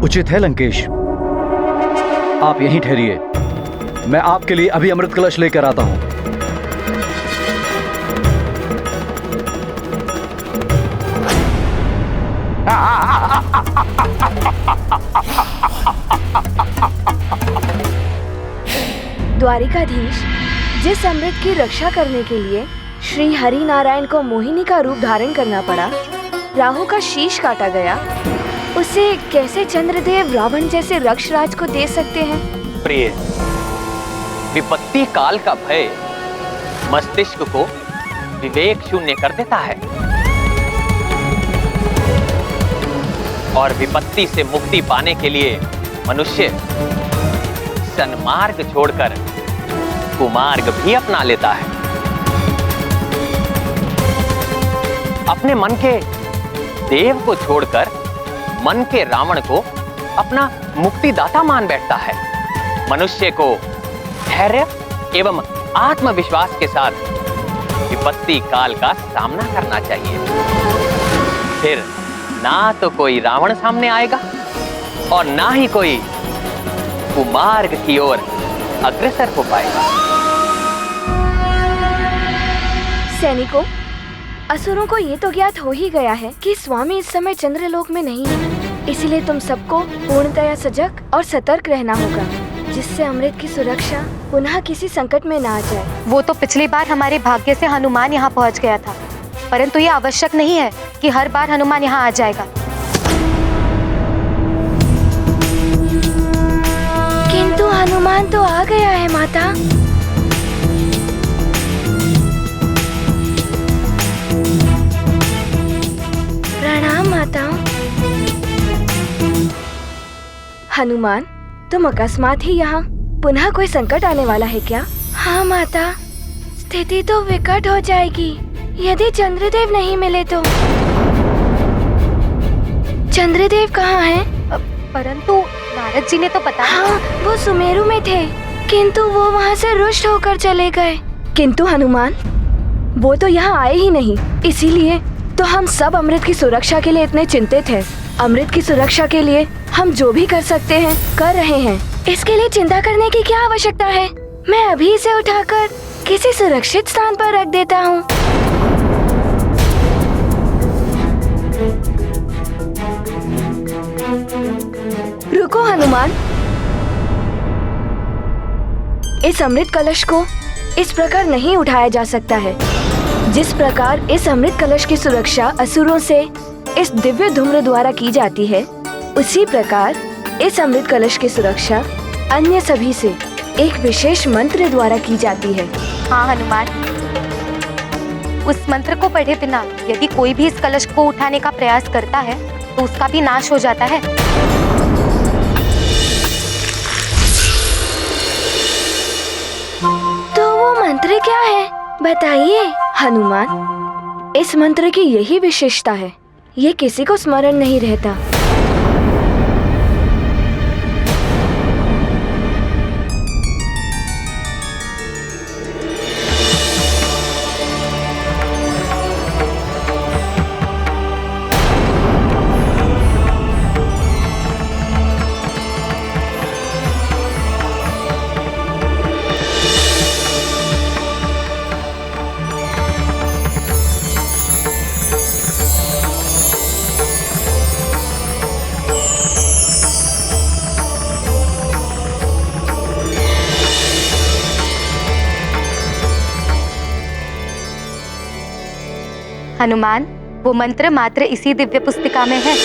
उचित है लंकेश, आप यहीं ठहरिए, मैं आपके लिए अभी अमृत कलश लेकर आता हूं। द्वारिकाधीश, जिस अमृत की रक्षा करने के लिए श्री हरि नारायण को मोहिनी का रूप धारण करना पड़ा, राहु का शीश काटा गया, उसे कैसे चंद्रदेव रावण जैसे रक्षराज को दे सकते हैं? प्रिय, विपत्ति काल का भय मस्तिष्क को विवेक शून्य कर देता है और विपत्ति से मुक्ति पाने के लिए मनुष्य सन्मार्ग छोड़कर कुमार्ग भी अपना लेता है। अपने मन के देव को छोड़कर मन के रावण को अपना मुक्तिदाता मान बैठता है। मनुष्य को धैर्य एवं आत्मविश्वास के साथ विपत्ति काल का सामना करना चाहिए, फिर ना तो कोई रावण सामने आएगा और ना ही कोई कुमार्ग की ओर अग्रसर हो पाएगा। सैनिकों, असुरों को ये तो ज्ञात हो ही गया है कि स्वामी इस समय चंद्रलोक में नहीं है, इसलिए तुम सबको पूर्णतया सजग और सतर्क रहना होगा, जिससे अमृत की सुरक्षा पुनः किसी संकट में ना आ जाए। वो तो पिछली बार हमारे भाग्य से हनुमान यहाँ पहुँच गया था, परंतु ये आवश्यक नहीं है कि हर बार हनुमान यहाँ आ जाएगा। किंतु हनुमान तो आ गया है माता। प्रणाम माता। हनुमान, तुम अकस्मात ही यहाँ, पुनः कोई संकट आने वाला है क्या? हाँ माता, स्थिति तो विकट हो जाएगी यदि चंद्रदेव नहीं मिले तो। चंद्रदेव कहाँ हैं? परंतु नारद जी ने तो बताया। हाँ, वो सुमेरु में थे, किंतु वो वहाँ से रुष्ट होकर चले गए। किंतु हनुमान, वो तो यहाँ आए ही नहीं, इसीलिए तो हम सब अमृत की सुरक्षा के लिए इतने चिंतित हैं। अमृत की सुरक्षा के लिए हम जो भी कर सकते हैं कर रहे हैं। इसके लिए चिंता करने की क्या आवश्यकता है? मैं अभी इसे उठाकर किसी सुरक्षित स्थान पर रख देता हूँ। रुको हनुमान, इस अमृत कलश को इस प्रकार नहीं उठाया जा सकता है। जिस प्रकार इस अमृत कलश की सुरक्षा असुरों से इस दिव्य धूम्र द्वारा की जाती है, उसी प्रकार इस अमृत कलश की सुरक्षा अन्य सभी से एक विशेष मंत्र द्वारा की जाती है। हाँ हनुमान, उस मंत्र को पढ़े बिना यदि कोई भी इस कलश को उठाने का प्रयास करता है तो उसका भी नाश हो जाता है। तो वो मंत्र क्या है, बताइए। हनुमान, इस मंत्र की यही विशेषता है, ये किसी को स्मरण नहीं रहता। हनुमान, वो मंत्र मात्र इसी दिव्य पुस्तिका में है।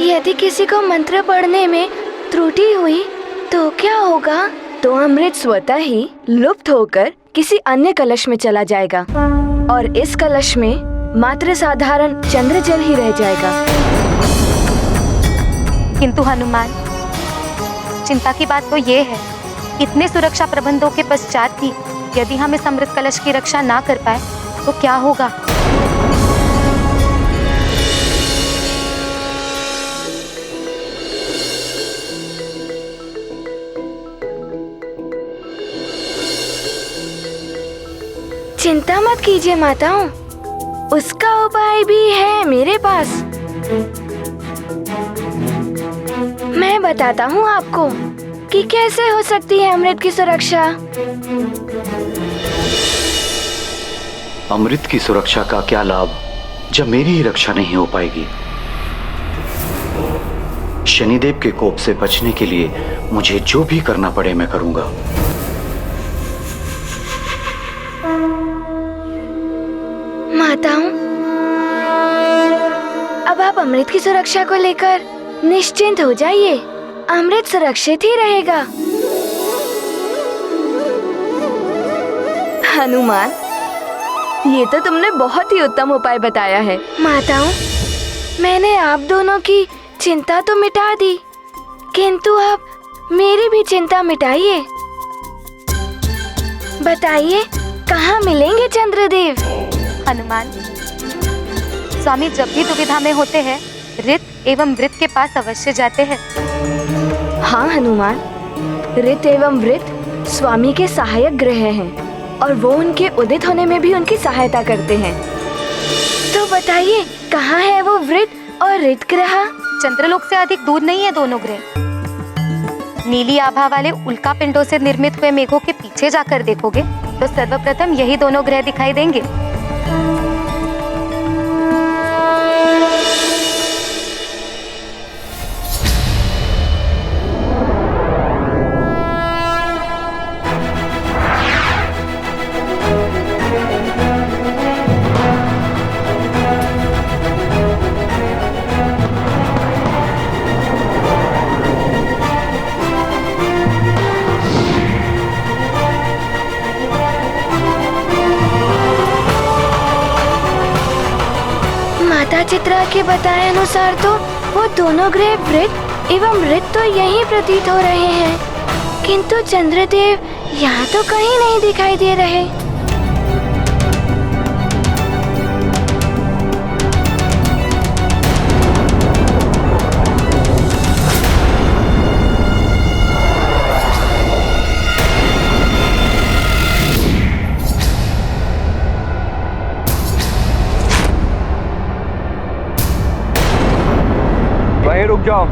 यदि किसी को मंत्र पढ़ने में त्रुटि हुई तो क्या होगा? तो अमृत स्वतः ही लुप्त होकर किसी अन्य कलश में चला जाएगा और इस कलश में मात्र साधारण चंद्र जल ही रह जाएगा। किंतु हनुमान, चिंता की बात तो ये है, इतने सुरक्षा प्रबंधों के पश्चात भी यदि हम इस अमृत कलश की रक्षा ना कर पाए तो क्या होगा? चिंता मत कीजिए माताओं, उसका उपाय भी है मेरे पास। मैं बताता हूँ आपको कि कैसे हो सकती है अमृत की सुरक्षा। अमृत की सुरक्षा का क्या लाभ जब मेरी ही रक्षा नहीं हो पाएगी। शनिदेव के कोप से बचने के लिए मुझे जो भी करना पड़े मैं करूंगा। माताओं, अब आप अमृत की सुरक्षा को लेकर निश्चिंत हो जाइए, अमृत सुरक्षित ही रहेगा। हनुमान, ये तो तुमने बहुत ही उत्तम उपाय बताया है। माताओं, मैंने आप दोनों की चिंता तो मिटा दी, किंतु आप मेरी भी चिंता मिटाइए। बताइए, कहाँ मिलेंगे चंद्रदेव? हनुमान, स्वामी जब भी दुविधा में होते हैं ऋत एवं वृत के पास अवश्य जाते हैं। हाँ हनुमान, ऋत एवं वृत स्वामी के सहायक ग्रह हैं और वो उनके उदित होने में भी उनकी सहायता करते हैं। तो बताइए, कहाँ है वो वृत और ऋत ग्रह? चंद्रलोक से अधिक दूर नहीं है दोनों ग्रह। नीली आभा वाले उल्का पिंडों से निर्मित हुए मेघों के पीछे जाकर देखोगे तो सर्वप्रथम यही दोनों ग्रह दिखाई देंगे। चित्रा के बताए अनुसार तो वो दोनों ग्रह वृत एवं ऋत तो यहीं प्रतीत हो रहे हैं, किंतु चंद्रदेव यहाँ तो कहीं नहीं दिखाई दे रहे। वहीं रुक जाओ।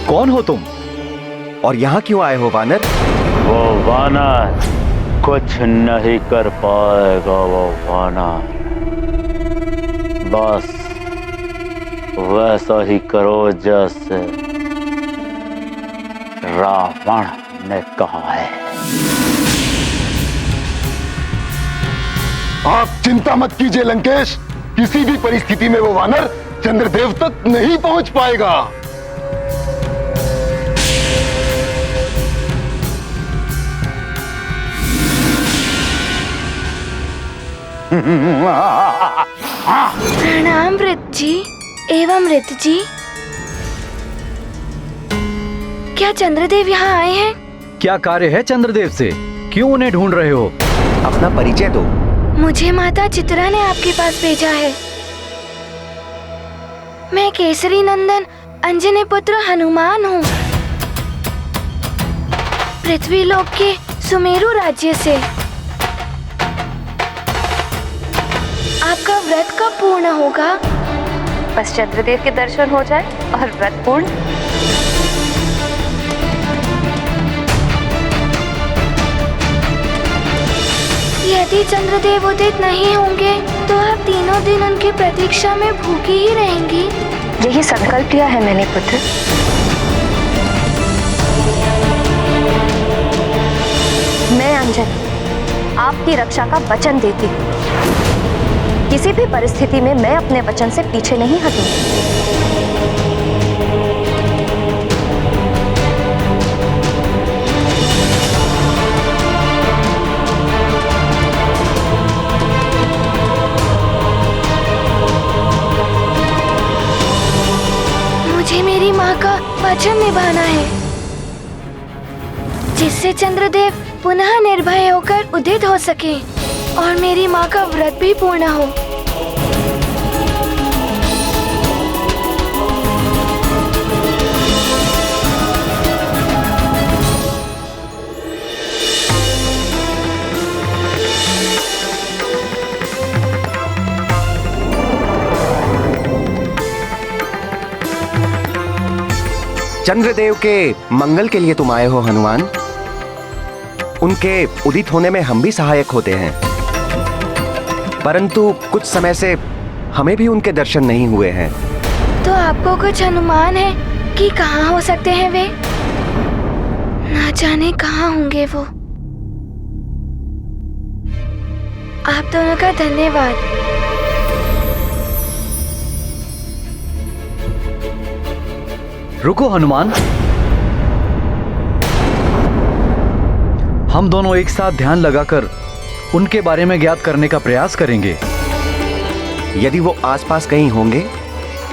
कौन हो तुम और यहाँ क्यों आए हो वानर? वो वानर कुछ नहीं कर पाएगा। वो वानर बस वैसा ही करो जैसे रावण ने कहा है। आप चिंता मत कीजिए लंकेश, किसी भी परिस्थिति में वो वानर चंद्रदेव तक नहीं पहुंच पाएगा। प्रणाम वृत जी एवं ऋत जी। क्या चंद्रदेव यहाँ आए हैं? क्या कार्य है चंद्रदेव से? क्यों उन्हें ढूंढ रहे हो? अपना परिचय दो। मुझे माता चित्रा ने आपके पास भेजा है। मैं केसरी नंदन अंजनी पुत्र हनुमान हूँ, पृथ्वी लोक के सुमेरु राज्य से। आपका व्रत कब पूर्ण होगा? बस चंद्रदेव के दर्शन हो जाए और व्रत पूर्ण। यदि चंद्रदेव उदित नहीं होंगे तो आप तीनों दिन उनकी प्रतीक्षा में भूखी ही रहेंगी। यही संकल्प लिया है मैंने पुत्र। मैं अंजलि आपकी रक्षा का वचन देती हूँ। किसी भी परिस्थिति में मैं अपने वचन से पीछे नहीं हटूंगी। मुझे मेरी माँ का वचन निभाना है, जिससे चंद्रदेव पुनः निर्भय होकर उदित हो सके और मेरी माँ का व्रत भी पूर्ण हो। चंद्रदेव के मंगल के लिए तुम आए हो हनुमान। उनके उदित होने में हम भी सहायक होते हैं, परंतु कुछ समय से हमें भी उनके दर्शन नहीं हुए हैं। तो आपको कुछ अनुमान है कि कहाँ हो सकते हैं वे? ना जाने कहाँ होंगे वो। आप दोनों का धन्यवाद। रुको हनुमान, हम दोनों एक साथ ध्यान लगाकर उनके बारे में ज्ञात करने का प्रयास करेंगे। यदि वो आसपास कहीं होंगे,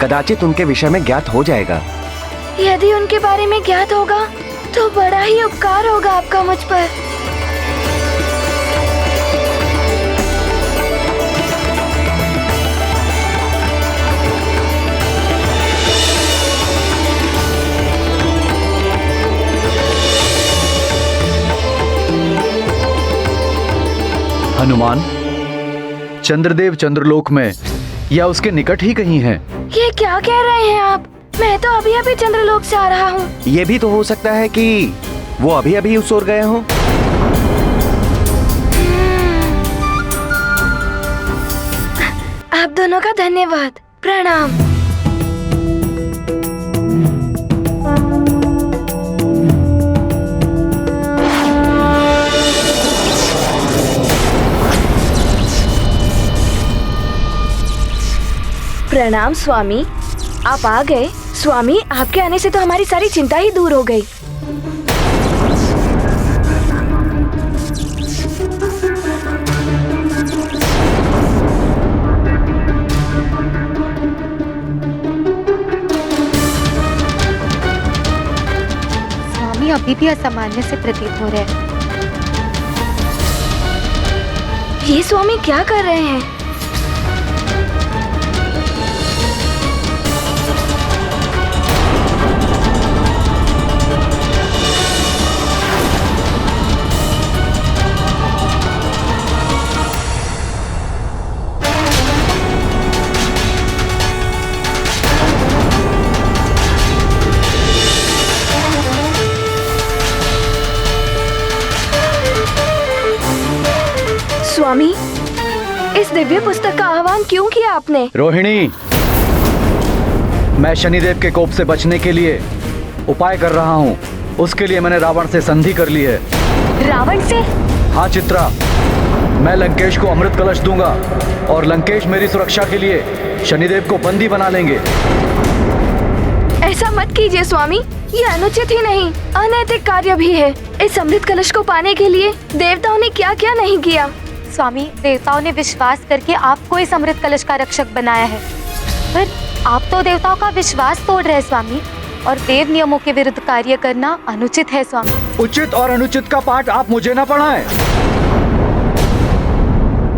कदाचित उनके विषय में ज्ञात हो जाएगा। यदि उनके बारे में ज्ञात होगा तो बड़ा ही उपकार होगा आपका मुझ पर। हनुमान, चंद्रदेव चंद्रलोक में या उसके निकट ही कहीं हैं। ये क्या कह रहे हैं आप? मैं तो अभी अभी चंद्रलोक से आ रहा हूँ। ये भी तो हो सकता है कि वो अभी अभी उस ओर गए हों। आप दोनों का धन्यवाद। प्रणाम। प्रणाम स्वामी, आप आ गए। स्वामी, आपके आने से तो हमारी सारी चिंता ही दूर हो गई। स्वामी अभी भी असामान्य से प्रतीत हो रहे हैं। ये स्वामी क्या कर रहे हैं? स्वामी, इस दिव्य पुस्तक का आह्वान क्यों किया आपने? रोहिणी, मैं शनिदेव के कोप से बचने के लिए उपाय कर रहा हूँ। उसके लिए मैंने रावण से संधि कर ली है। रावण से? हाँ चित्रा, मैं लंकेश को अमृत कलश दूंगा और लंकेश मेरी सुरक्षा के लिए शनिदेव को बंदी बना लेंगे। ऐसा मत कीजिए स्वामी, ये अनुचित ही नहीं, अनैतिक कार्य भी है। इस अमृत कलश को पाने के लिए देवताओं ने क्या क्या नहीं किया। स्वामी, देवताओं ने विश्वास करके आपको इस अमृत कलश का रक्षक बनाया है, पर आप तो देवताओं का विश्वास तोड़ रहे हैं स्वामी, और देव नियमों के विरुद्ध कार्य करना अनुचित है स्वामी। उचित और अनुचित का पाठ आप मुझे ना पढ़ाएं।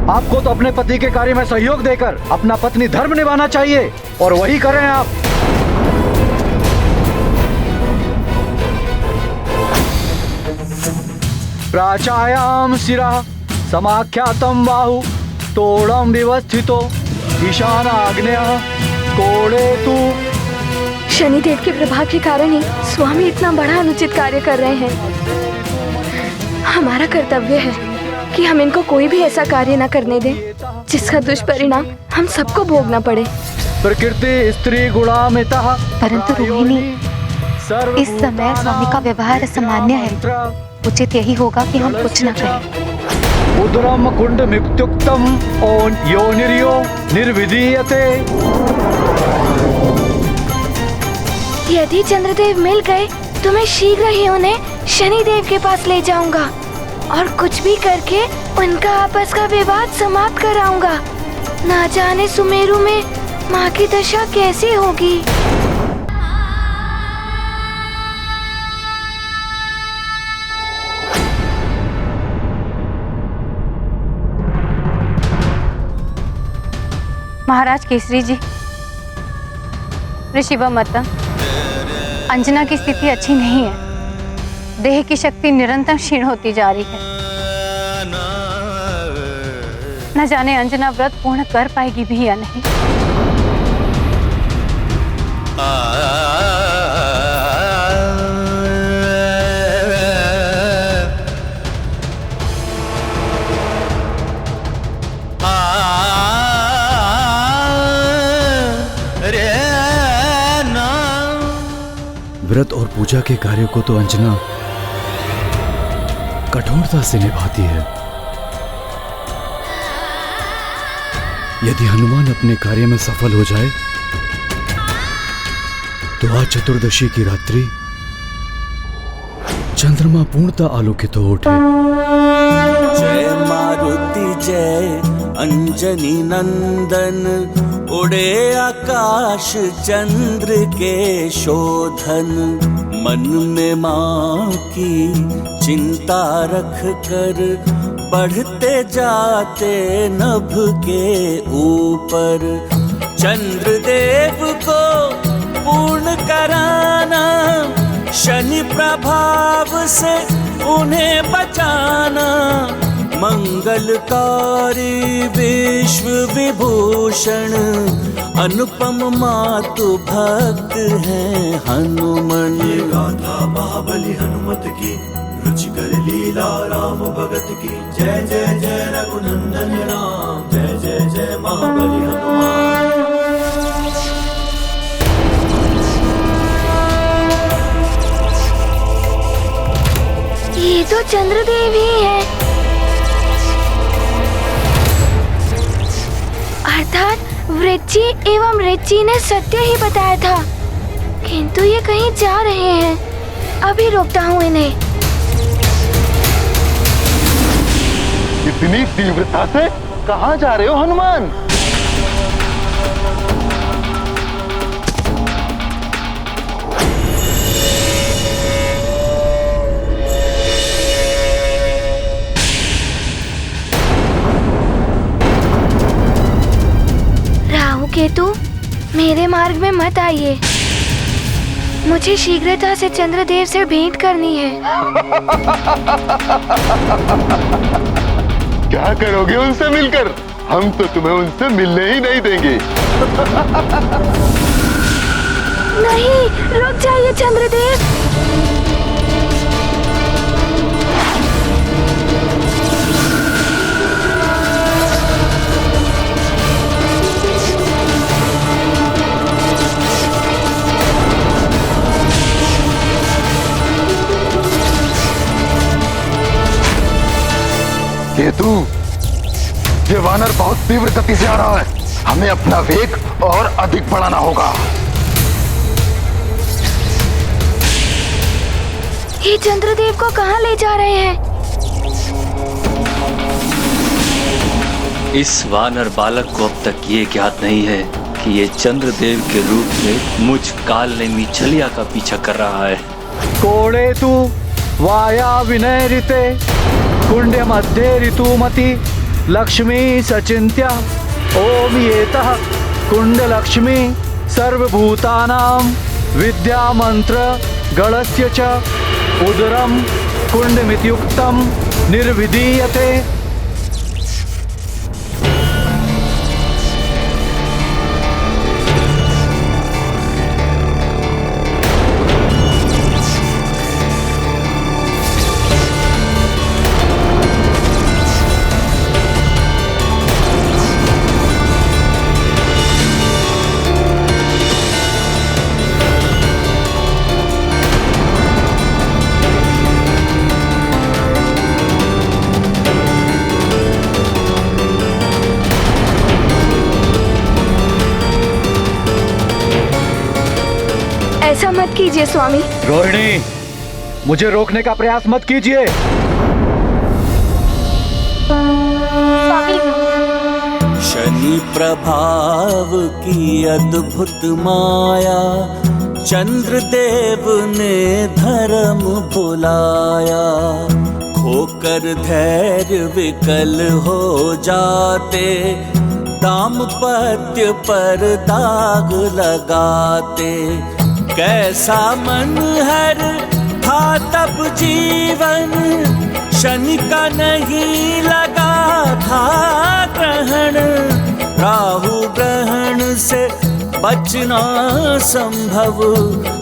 आपको तो अपने पति के कार्य में सहयोग देकर अपना पत्नी धर्म निभाना चाहिए, और वही करें आप। प्राचायाम शिरा समाख्यातम बाहु तोड़म व्यवस्थितो ईशान आग्नेय कोड़े तू। शनिदेव के प्रभाव के कारण ही स्वामी इतना बड़ा अनुचित कार्य कर रहे हैं। हमारा कर्तव्य है कि हम इनको कोई भी ऐसा कार्य न करने दें जिसका दुष्परिणाम हम सबको भोगना पड़े। प्रकृति स्त्री गुणामितः परंतु रोहिणी, इस समय स्वामी का व्यवहार असामान्य है। उचित यही होगा कि हम कुछ न कहें। उदरम कुंड मित्युक्तम और योनिर्यो निर्विधीयते। यदि चंद्रदेव मिल गए तो मैं शीघ्र ही उन्हें शनिदेव के पास ले जाऊंगा और कुछ भी करके उनका आपस का विवाद समाप्त कराऊंगा। ना जाने सुमेरु में माँ की दशा कैसी होगी। महाराज केसरी जी, ऋषि व माता, अंजना की स्थिति अच्छी नहीं है। देह की शक्ति निरंतर क्षीण होती जा रही है। न जाने अंजना व्रत पूर्ण कर पाएगी भी या नहीं। व्रत और पूजा के कार्य को तो अंजना कठोरता से निभाती है। यदि हनुमान अपने कार्य में सफल हो जाए तो आज चतुर्दशी की रात्रि चंद्रमा पूर्णतः आलोकित हो उठे। जय मारुति जय अंजनी नंदन, उड़े आकाश चंद्र के शोधन। मन में माँ की चिंता रख कर बढ़ते जाते नभ के ऊपर। चंद्रदेव को पूर्ण कराना, शनि प्रभाव से उन्हें बचाना। मंगलकारी विश्व विभूषण, अनुपम मातु भक्त हैं हनुमान। ये गाथा महाबली हनुमत की, रुचिकर लीला राम भगत की। जय जय जय रघुनंदन राम, जय जय जय महाबली हनुमान। ये तो चंद्रदेव ही है। अर्थात वृज्जी एवं ऋची ने सत्य ही बताया था, किंतु ये कहीं जा रहे हैं। अभी रोकता हूँ इन्हें। इतनी तीव्रता से कहाँ जा रहे हो हनुमान? केतु, मेरे मार्ग में मत आइए। मुझे शीघ्रता से चंद्रदेव से भेंट करनी है। क्या करोगे उनसे मिलकर? हम तो तुम्हें उनसे मिलने ही नहीं देंगे। नहीं, रुक जाइए चंद्रदेव। केतु, ये वानर बहुत तीव्र गति से आ रहा है। हमें अपना वेग और अधिक बढ़ाना होगा। ये चंद्रदेव को कहाँ ले जा रहे हैं? इस वानर बालक को अब तक ये ज्ञात नहीं है कि ये चंद्रदेव के रूप में मुझ काल नेमी छलिया का पीछा कर रहा है। कोड़े तू वाया विनय ऋते, कुंड मध्ये ऋतुमति लक्ष्मी सचिंत्या। ओम येतः कुंड लक्ष्मी सर्वभूतानां विद्या मंत्र गणस्य च उदरम कुंड मित्युक्तम निर्विधीयते। ऐसा मत कीजिए स्वामी। रोहिणी, मुझे रोकने का प्रयास मत कीजिए। स्वामी, शनि प्रभाव की अद्भुत माया, चंद्रदेव ने धर्म भुलाया। खोकर धैर्य विकल हो जाते, दाम्पत्य पर दाग लगाते। कैसा मनहर था तब जीवन, शनि का नहीं लगा था ग्रहण। राहु ग्रहण से बचना संभव,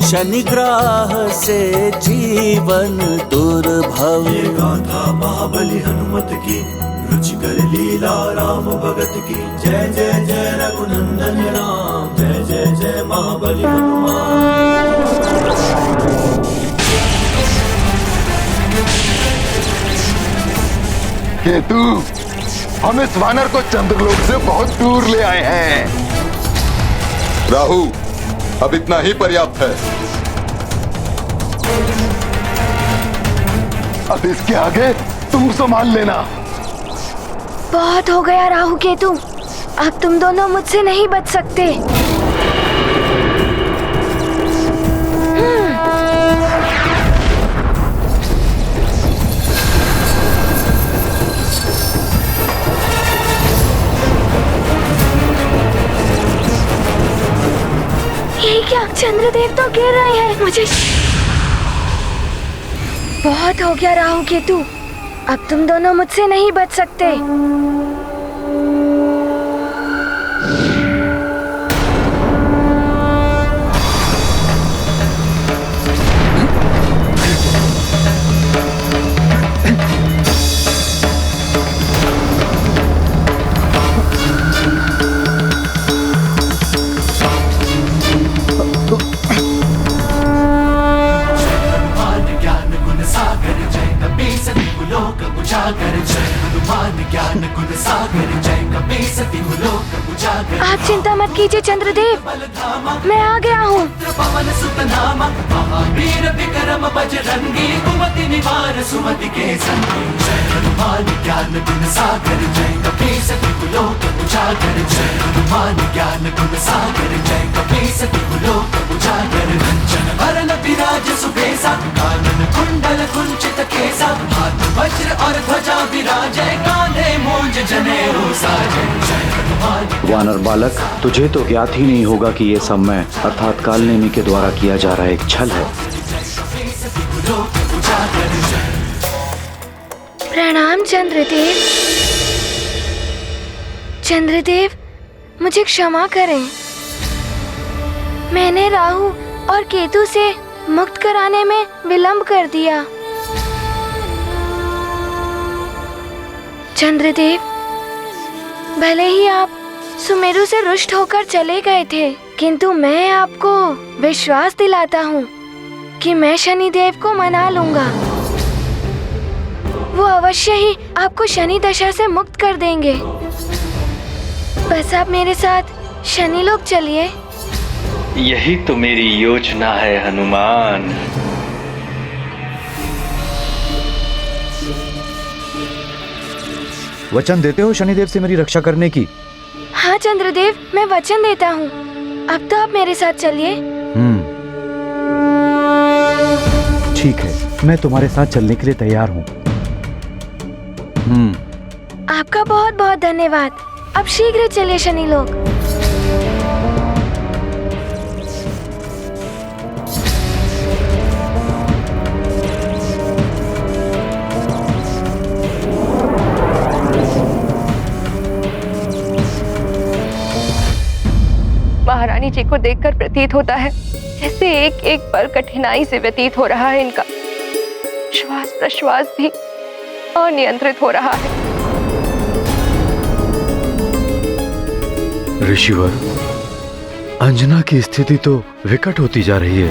शनि ग्रह से जीवन दुर्भव। ये गाथा महाबली हनुमत की, रुचिकर लीला राम भगत की। जय जय जय रघुनंदन राम, जय जय जय महाबली हनुमान। केतु, हम इस वानर को चंद्रलोक से बहुत दूर ले आए हैं। राहु, अब इतना ही पर्याप्त है। अब इसके आगे तुम संभाल लेना। बहुत हो गया राहु केतु, अब तुम दोनों मुझसे नहीं बच सकते। ये क्या, चंद्रदेव तो गिर रहे हैं। मुझे बहुत हो गया राहु केतु, अब तुम दोनों मुझसे नहीं बच सकते। आप चिंता मत कीजिए चंद्रदेव, मैं आ गया हूँ। महावीर विक्रम बजरंगी, कुमति निवार सुमति के संगी। जय हनुमान ज्ञान गुण सागर, जय कपीस तिहु लोक उजागर। जय हनुमान ज्ञान गुण सागर, जय कपीस तिहु लोक उजागर। कंचन वरन विराज सुबेसा, कानन कुंडल कुंचित केसा। हाथ वज्र और ध्वजा विराजय, कांधे मूंज जनेऊ साजय। जय हनुमान। वानर बालक, तुझे तो ज्ञात ही नहीं होगा कि ये सब मैं अर्थात कालनेमी के द्वारा किया जा रहा एक छल है। प्रणाम चंद्रदेव। चंद्रदेव, मुझे क्षमा करें, मैंने राहु और केतु से मुक्त कराने में विलंब कर दिया। चंद्रदेव, भले ही आप सुमेरु से रुष्ट होकर चले गए थे, किंतु मैं आपको विश्वास दिलाता हूँ कि मैं शनिदेव को मना लूंगा। वो अवश्य ही आपको शनि दशा से मुक्त कर देंगे। बस आप मेरे साथ शनिलोक चलिए। यही तो मेरी योजना है हनुमान। वचन देते हो शनिदेव से मेरी रक्षा करने की? हाँ चंद्रदेव, मैं वचन देता हूँ। अब तो आप मेरे साथ चलिए। ठीक है, मैं तुम्हारे साथ चलने के लिए तैयार हूँ। आपका बहुत बहुत धन्यवाद। अब शीघ्र चलिए शनिलोक। महारानी जी को देखकर प्रतीत होता है जैसे एक एक पल कठिनाई से व्यतीत हो रहा है इनका। श्वास प्रश्वास भी अनियंत्रित हो रहा है। ऋषिवर, अंजना की स्थिति तो विकट होती जा रही है।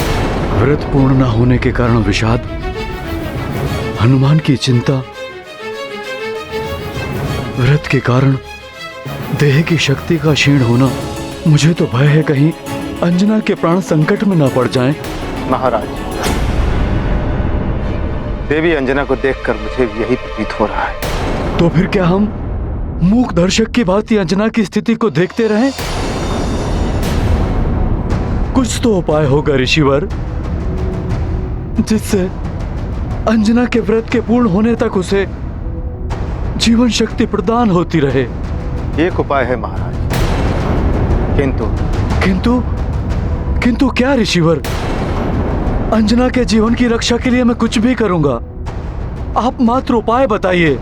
व्रत पूर्ण न होने के कारण विषाद, हनुमान की चिंता, व्रत के कारण देह की शक्ति का क्षीण होना। मुझे तो भय है कहीं अंजना के प्राण संकट में न पड़ जाएं। महाराज, देवी अंजना को देखकर मुझे यही प्रतीत हो रहा है। तो फिर क्या हम मूक दर्शक की भांति अंजना की स्थिति को देखते रहें? कुछ तो उपाय होगा ऋषिवर, जिससे अंजना के व्रत के पूर्ण होने तक उसे जीवन शक्ति प्रदान होती रहे। एक उपाय है महाराज, किंतु किंतु किंतु क्या ऋषिवर? अंजना के जीवन की रक्षा के लिए मैं कुछ भी करूंगा, आप मात्र उपाय बताइए।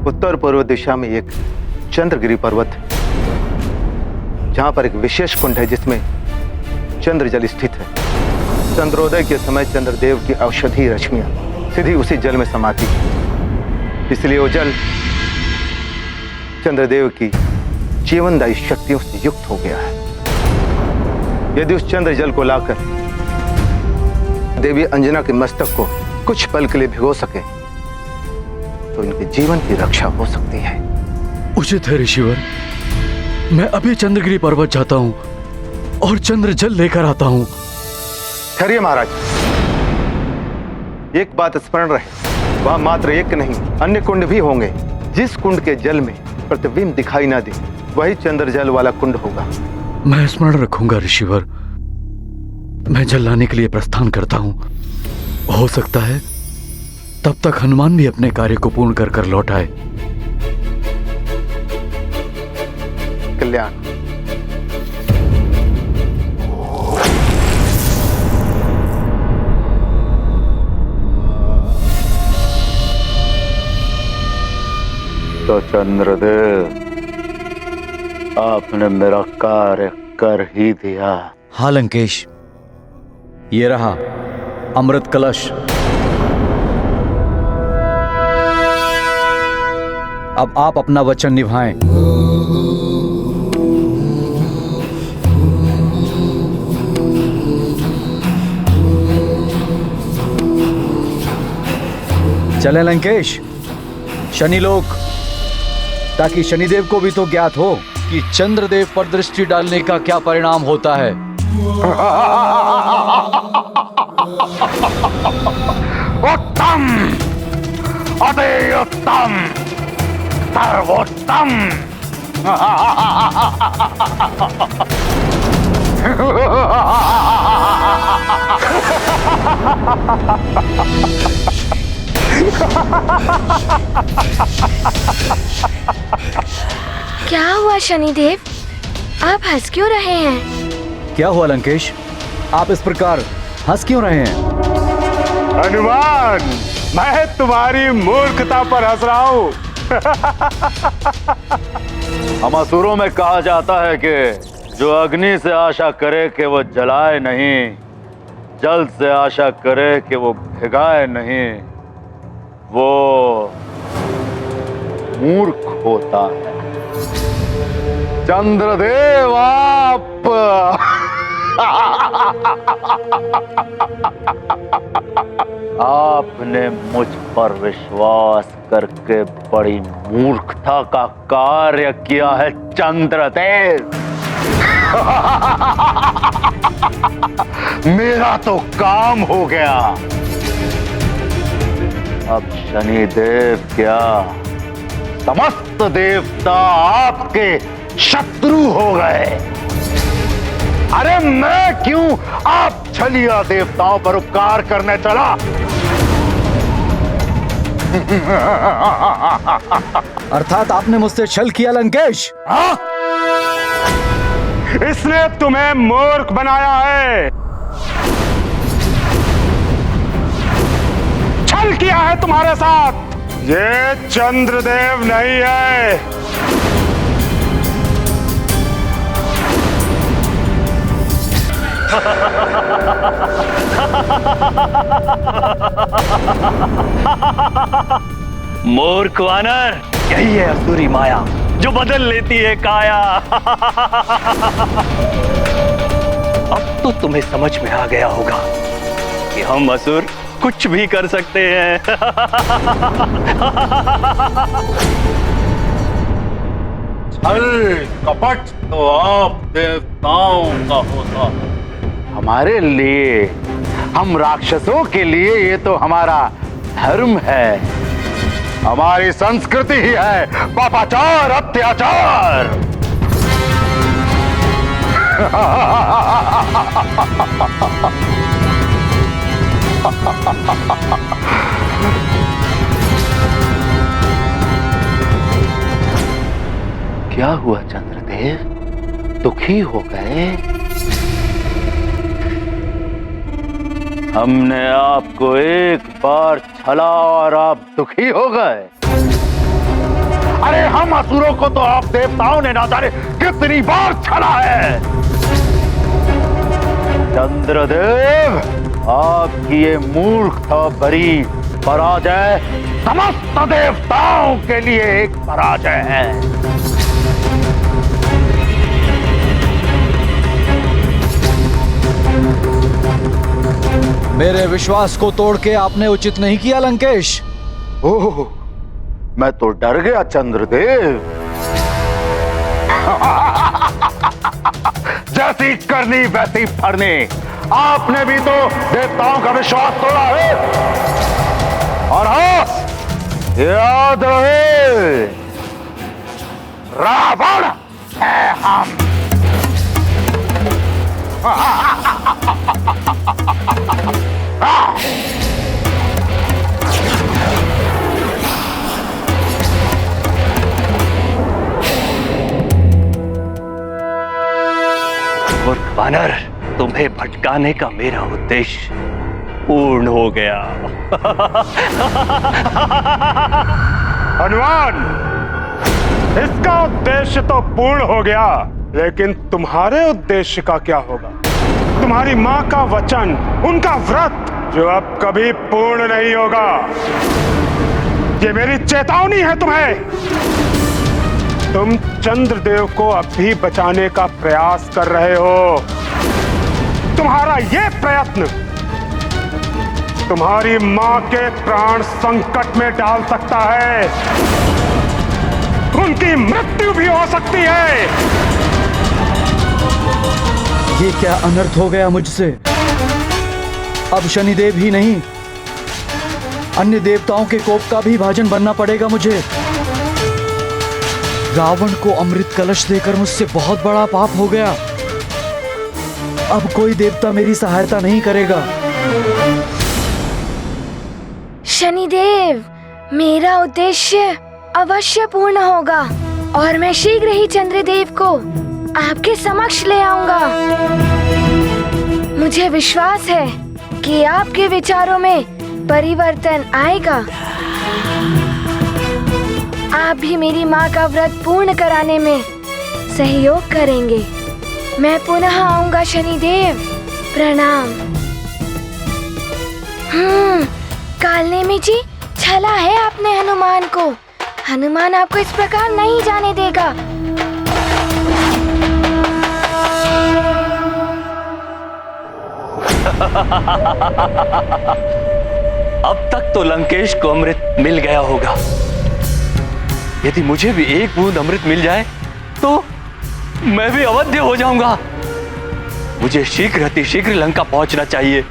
उत्तर पूर्व दिशा में एक चंद्रगिरी पर्वत है, जहां पर एक विशेष कुंड है जिसमें चंद्र जल स्थित है। चंद्रोदय के समय चंद्रदेव की औषधि रश्मियां सीधी उसी जल में समाती है, इसलिए वो जल चंद्रदेव की जीवनदायी शक्तियों से युक्त हो गया है। यदि उस चंद्र जल को लाकर देवी अंजना के मस्तक को कुछ पल के लिए भिगो सके तो इनके जीवन की रक्षा हो सकती है। उचित है ऋषिवर, मैं अभी चंद्रगिरी पर्वत जाता हूं और चंद्र जल लेकर आता हूं। ठहरिए महाराज, एक बात स्मरण रहे, वहां मात्र एक नहीं अन्य कुंड भी होंगे। जिस कुंड के जल में प्रतिबिंब दिखाई ना दे वही चंद्र जल वाला कुंड होगा। मैं स्मरण रखूंगा ऋषिवर। मैं जल लाने के लिए प्रस्थान करता हूं। हो सकता है तब तक हनुमान भी अपने कार्य को पूर्ण कर कर लौट आए। कल्याण। तो चंद्रदेव, आपने मेरा कार्य कर ही दिया। हाँ लंकेश, ये रहा अमृत कलश। अब आप अपना वचन निभाएं। चले लंकेश, शनिलोक, ताकि शनिदेव को भी तो ज्ञात हो कि चंद्रदेव पर दृष्टि डालने का क्या परिणाम होता है। उत्तम, अति उत्तम, सर्वोत्तम। क्या हुआ शनिदेव, आप हंस क्यों रहे हैं? क्या हुआ लंकेश, आप इस प्रकार हंस क्यों रहे हैं? हनुमान, मैं तुम्हारी मूर्खता पर हंस रहा हूं। हम असुरों में कहा जाता है कि जो अग्नि से आशा करे कि वो जलाए नहीं, जल से आशा करे कि वो भिगाए नहीं, वो मूर्ख होता है। चंद्रदेव, आप आपने मुझ पर विश्वास करके बड़ी मूर्खता का कार्य किया है चंद्रदेव। मेरा तो काम हो गया। अब शनिदेव क्या, समस्त देवता आपके शत्रु हो गए। अरे मैं क्यों आप छलिया देवताओं पर उपकार करने चला? अर्थात आपने मुझसे छल किया लंकेश। हाँ? इसने तुम्हें मूर्ख बनाया है। छल किया है तुम्हारे साथ। ये चंद्रदेव नहीं है। मूर्ख वानर, यही है असुरी माया जो बदल लेती है काया। अब तो तुम्हें समझ में आ गया होगा कि हम असुर कुछ भी कर सकते हैं। छल कपट तो आप देवताओं का होता, हमारे लिए, हम राक्षसों के लिए ये तो हमारा धर्म है, हमारी संस्कृति ही है पापाचार अत्याचार। क्या हुआ चंद्रदेव, दुखी हो गए? हमने आपको एक बार छला और आप दुखी हो गए? अरे हम असुरों को तो आप देवताओं ने ना जाने कितनी बार छला है। चंद्रदेव, आपकी ये मूर्खता भरी पराजय समस्त देवताओं के लिए एक पराजय है। मेरे विश्वास को तोड़ के आपने उचित नहीं किया लंकेश। ओह, मैं तो डर गया चंद्रदेव। जैसी करनी वैसी फरनी, आपने भी तो देवताओं का विश्वास तोड़ा है। और हाँ, याद रहे, रावण है हम। मूर्ख वानर, तुम्हें भटकाने का मेरा उद्देश्य पूर्ण हो गया। हनुमान, इसका उद्देश्य तो पूर्ण हो गया, लेकिन तुम्हारे उद्देश्य का क्या होगा? तुम्हारी मां का वचन, उनका व्रत, जो अब कभी पूर्ण नहीं होगा। ये मेरी चेतावनी है तुम्हें। तुम चंद्रदेव को अभी बचाने का प्रयास कर रहे हो। तुम्हारा ये प्रयत्न तुम्हारी मां के प्राण संकट में डाल सकता है। उनकी मृत्यु भी हो सकती है। ये क्या अनर्थ हो गया मुझसे? अब शनिदेव ही नहीं, अन्य देवताओं के कोप का भी भाजन बनना पड़ेगा मुझे। रावण को अमृत कलश देकर मुझसे बहुत बड़ा पाप हो गया। अब कोई देवता मेरी सहायता नहीं करेगा। शनिदेव, मेरा उद्देश्य अवश्य पूर्ण होगा और मैं शीघ्र ही चंद्रदेव को आपके समक्ष ले आऊंगा। मुझे विश्वास है कि आपके विचारों में परिवर्तन आएगा। आप भी मेरी माँ का व्रत पूर्ण कराने में सहयोग करेंगे। मैं पुनः आऊंगा शनिदेव। प्रणाम। कालनेमी जी, छला है आपने हनुमान को। हनुमान आपको इस प्रकार नहीं जाने देगा। अब तक तो लंकेश को अमृत मिल गया होगा। यदि मुझे भी एक बूंद अमृत मिल जाए तो मैं भी अवध्य हो जाऊंगा। मुझे शीघ्र अतिशीघ्र लंका पहुंचना चाहिए।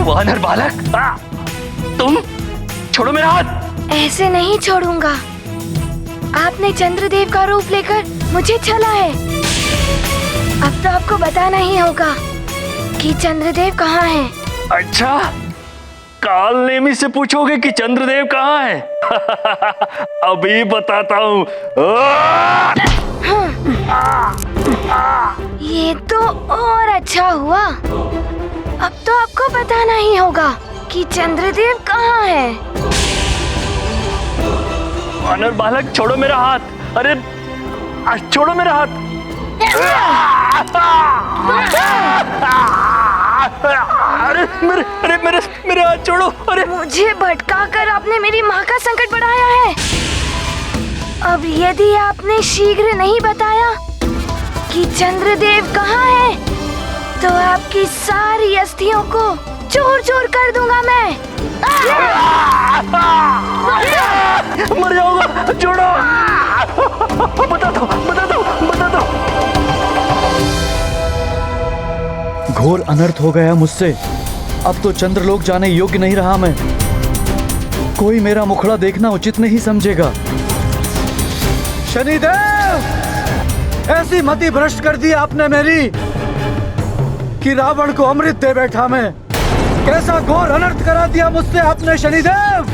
वानर बालक, तुम छोड़ो मेरा हाथ। ऐसे नहीं छोड़ूंगा। आपने चंद्रदेव का रूप लेकर मुझे छला है। अब तो आपको बताना ही होगा कि चंद्रदेव कहाँ है। अच्छा, कालनेमी से पूछोगे कि चंद्रदेव कहाँ है? अभी बताता हूँ। ये तो और अच्छा हुआ। अब तो आपको बताना ही होगा कि चंद्रदेव कहाँ है। वानर बालक, छोड़ो मेरा हाथ। अरे छोड़ो मेरा हाथ। मेरे हाथ छोड़ो। अरे मुझे भटका कर आपने मेरी माँ का संकट बढ़ाया है। अब यदि आपने शीघ्र नहीं बताया कि चंद्रदेव कहाँ है, तो आपकी सारी अस्थियों को चूर चूर कर दूंगा मैं। मर जाऊंगा, छोड़ो। बता दो, बता दो, बता दो। घोर अनर्थ हो गया मुझसे। अब तो चंद्रलोक जाने योग्य नहीं रहा मैं। कोई मेरा मुखड़ा देखना उचित नहीं समझेगा। शनिदेव, ऐसी मति भ्रष्ट कर दी आपने मेरी कि रावण को अमृत दे बैठा मैं। कैसा घोर अनर्थ करा दिया मुझसे आपने शनिदेव।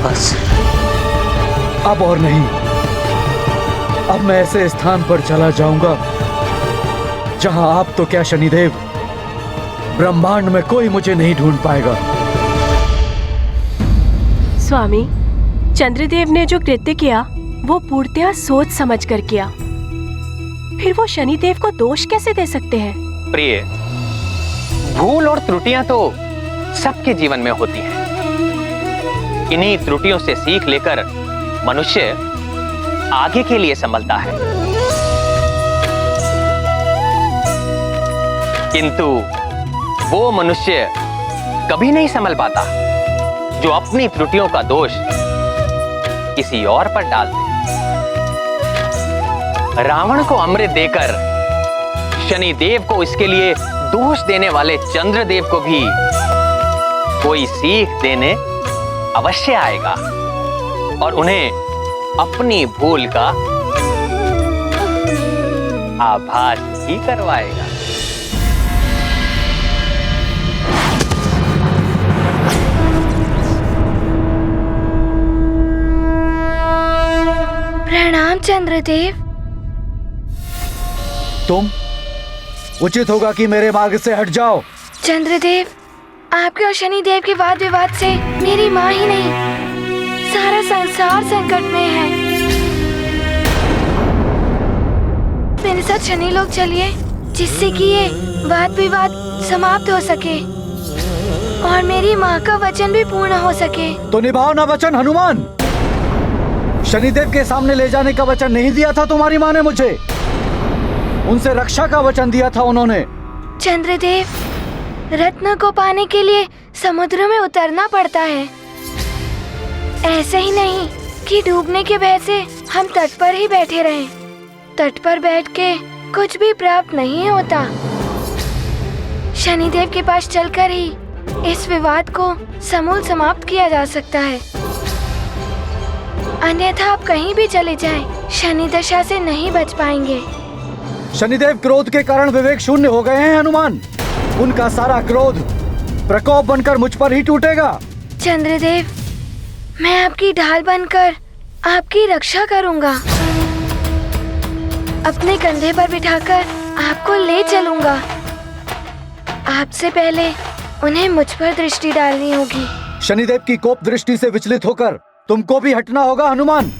बस अब और नहीं। अब मैं ऐसे स्थान पर चला जाऊंगा जहां आप तो क्या शनिदेव, ब्रह्मांड में कोई मुझे नहीं ढूंढ पाएगा। स्वामी, चंद्रदेव ने जो कृत्य किया वो पूर्णतया सोच समझ कर किया। फिर वो शनिदेव को दोष कैसे दे सकते हैं? प्रिय, भूल और त्रुटियां तो सबके जीवन में होती हैं। इन्हीं त्रुटियों से सीख लेकर मनुष्य आगे के लिए संभलता है। किंतु वो मनुष्य कभी नहीं संभल पाता जो अपनी त्रुटियों का दोष किसी और पर डाल दे। रावण को अमृत देकर शनिदेव को इसके लिए दोष देने वाले चंद्रदेव को भी कोई सीख देने अवश्य आएगा और उन्हें अपनी भूल का आभास ही करवाएगा। प्रणाम चंद्रदेव। तुम उचित होगा कि मेरे मार्ग से हट जाओ। चंद्रदेव, आपके और शनिदेव के वाद विवाद से मेरी माँ ही नहीं, सारा संसार संकट में है। मेरे साथ शनि लोग चलिए, जिससे कि ये वाद विवाद समाप्त हो सके और मेरी माँ का वचन भी पूर्ण हो सके। तो निभाओ ना वचन हनुमान। शनिदेव के सामने ले जाने का वचन नहीं दिया था तुम्हारी माँ ने मुझे, उनसे रक्षा का वचन दिया था उन्होंने। चंद्रदेव, रत्न को पाने के लिए समुद्र में उतरना पड़ता है। ऐसे ही नहीं कि डूबने के भय से हम तट पर ही बैठे रहें। तट पर बैठ के कुछ भी प्राप्त नहीं होता। शनिदेव के पास चलकर ही इस विवाद को समूल समाप्त किया जा सकता है। अन्यथा आप कहीं भी चले जाएं, शनि दशा से नहीं बच पाएंगे। शनिदेव क्रोध के कारण विवेक शून्य हो गए हैं हनुमान। उनका सारा क्रोध प्रकोप बनकर मुझ पर ही टूटेगा। चंद्रदेव, मैं आपकी ढाल बनकर आपकी रक्षा करूंगा। अपने कंधे पर बिठाकर आपको ले चलूंगा। आपसे पहले उन्हें मुझ पर दृष्टि डालनी होगी। शनिदेव की कोप दृष्टि से विचलित होकर तुमको भी हटना होगा हनुमान।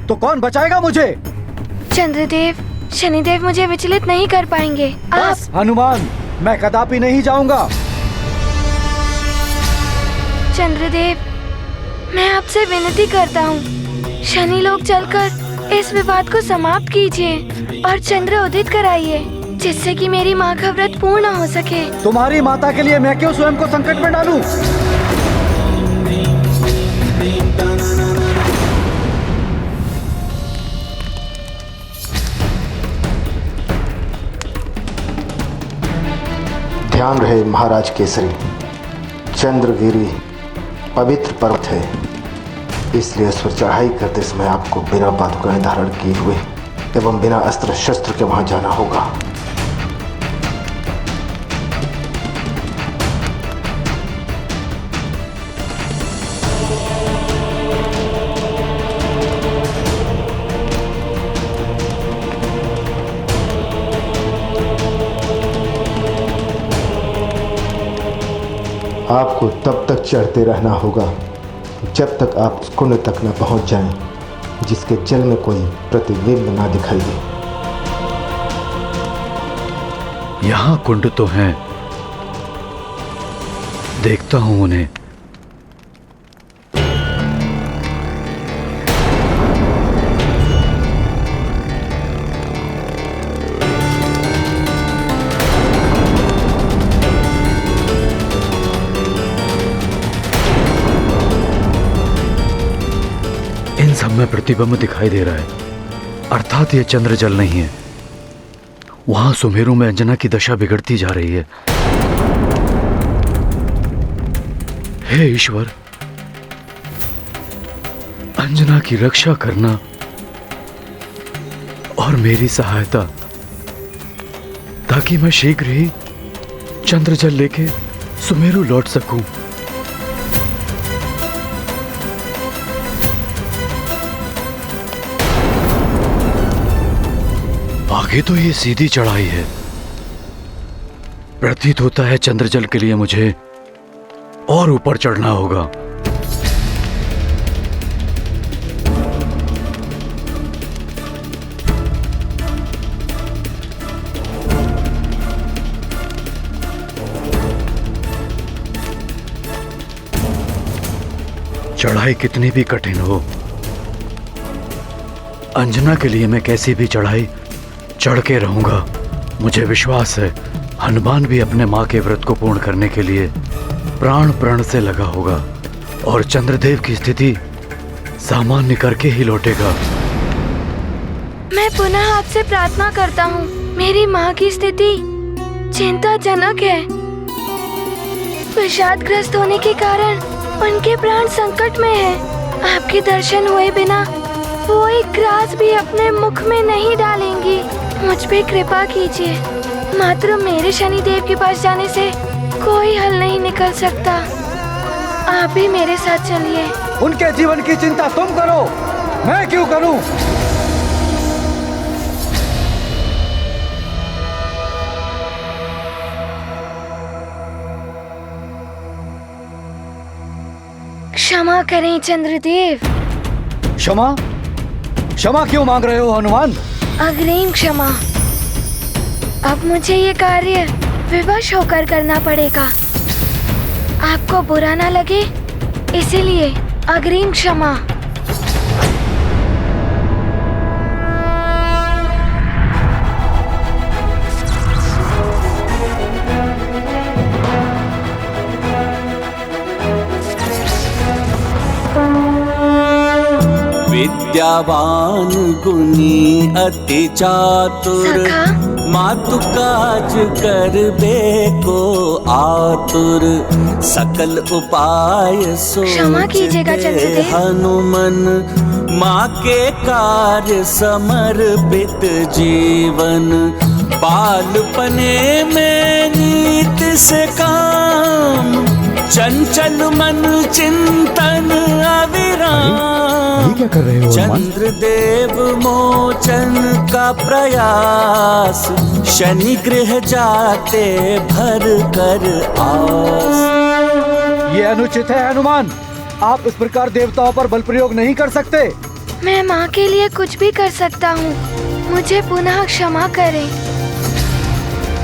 तो कौन बचाएगा मुझे? चंद्रदेव, शनिदेव मुझे विचलित नहीं कर पाएंगे। बस हनुमान, मैं कदापि नहीं जाऊंगा। चंद्रदेव, मैं आपसे विनती करता हूँ, शनि लोग चलकर इस विवाद को समाप्त कीजिए और चंद्र उदित कराइए, जिससे कि मेरी माँ का व्रत पूर्ण हो सके। तुम्हारी माता के लिए मैं क्यों स्वयं को संकट में डालूं? ध्यान रहे महाराज केसरी, चंद्रगिरी पवित्र पर्वत है, इसलिए इस पर चढ़ाई करते समय आपको बिना पादुकाएं धारण किए हुए एवं बिना अस्त्र शस्त्र के वहां जाना होगा। आपको तब तक चढ़ते रहना होगा जब तक आप कुंड तक न पहुंच जाएं, जिसके जल में कोई प्रतिबिंब ना दिखाई दे। यहाँ कुंड तो हैं, देखता हूँ उन्हें। में प्रतिबिंब दिखाई दे रहा है, अर्थात ये चंद्र जल नहीं है। वहां सुमेरु में अंजना की दशा बिगड़ती जा रही है। हे ईश्वर, अंजना की रक्षा करना और मेरी सहायता, ताकि मैं शीघ्र ही चंद्र जल लेके सुमेरु लौट सकूं। आगे तो ये सीधी चढ़ाई है। प्रतीत होता है चंद्र जल के लिए मुझे और ऊपर चढ़ना होगा। चढ़ाई कितनी भी कठिन हो, अंजना के लिए मैं कैसी भी चढ़ाई चढ़ के रहूंगा। मुझे विश्वास है हनुमान भी अपने मां के व्रत को पूर्ण करने के लिए प्राण प्रण से लगा होगा और चंद्रदेव की स्थिति सामान्य करके ही लौटेगा। मैं पुनः आपसे प्रार्थना करता हूँ। मेरी माँ की स्थिति चिंताजनक है। विषादग्रस्त होने के कारण उनके प्राण संकट में है। आपके दर्शन हुए बिना वो एक ग्रास भी अपने मुख में नहीं डालेंगी। मुझ पे कृपा कीजिए। मात्र मेरे शनिदेव के पास जाने से कोई हल नहीं निकल सकता। आप भी मेरे साथ चलिए। उनके जीवन की चिंता तुम करो, मैं क्यों करूं? क्षमा करें चंद्रदेव। क्षमा? क्षमा क्यों मांग रहे हो हनुमान? अग्रिम क्षमा। अब मुझे ये कार्य विवश होकर करना पड़ेगा। आपको बुरा ना लगे, इसीलिए अग्रिम क्षमा। विद्यावान गुणी अति चातुर, मातु काज करबे को आतुर। सकल उपाय सोचे हनुमन, माँ के कार्य समर्पित जीवन। बालपने में नीत से काम, चंचल मन चिंतन अविराम। क्या कर रहे हो? चंद्रदेव मोचन का प्रयास, शनि गृह जाते भर कर आस। ये अनुचित है हनुमान। आप इस प्रकार देवताओं पर बल प्रयोग नहीं कर सकते। मैं माँ के लिए कुछ भी कर सकता हूँ। मुझे पुनः क्षमा करें।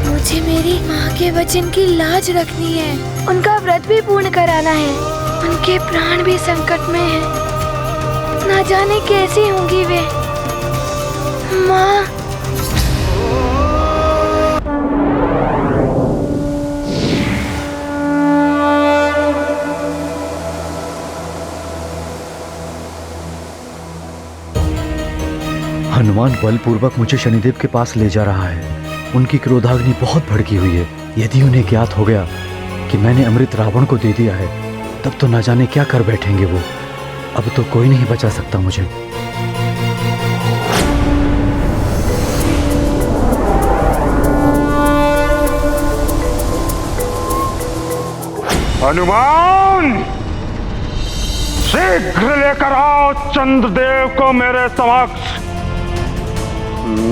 मुझे मेरी माँ के वचन की लाज रखनी है। उनका व्रत भी पूर्ण कराना है। उनके प्राण भी संकट में हैं। ना जाने कैसी होंगी वे। माँ, हनुमान बलपूर्वक मुझे शनिदेव के पास ले जा रहा है। उनकी क्रोधाग्नि बहुत भड़की हुई है। यदि उन्हें ज्ञात हो गया कि मैंने अमृत रावण को दे दिया है, तब तो ना जाने क्या कर बैठेंगे वो। अब तो कोई नहीं बचा सकता मुझे। हनुमान, शीघ्र लेकर आओ चंद्रदेव को मेरे समक्ष।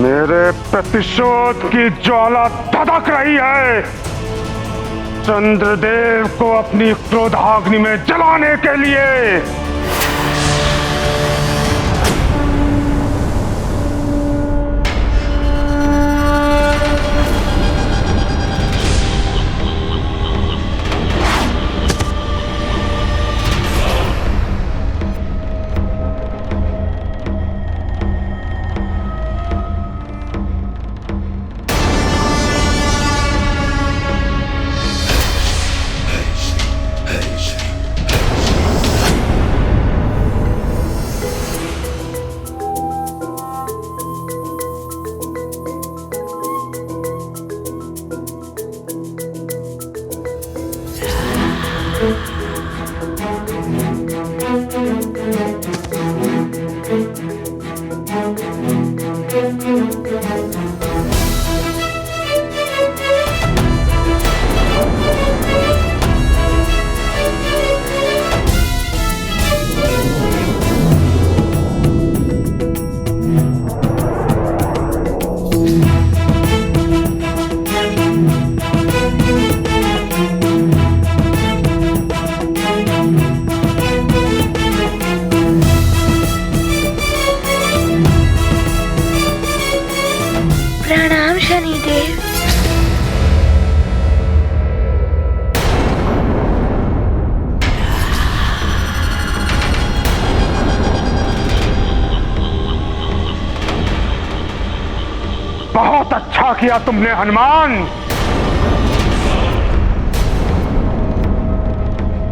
मेरे प्रतिशोध की ज्वाला धधक रही है। चंद्रदेव को अपनी क्रोधाग्नि में जलाने के लिए। शनिदेव। बहुत अच्छा किया तुमने हनुमान,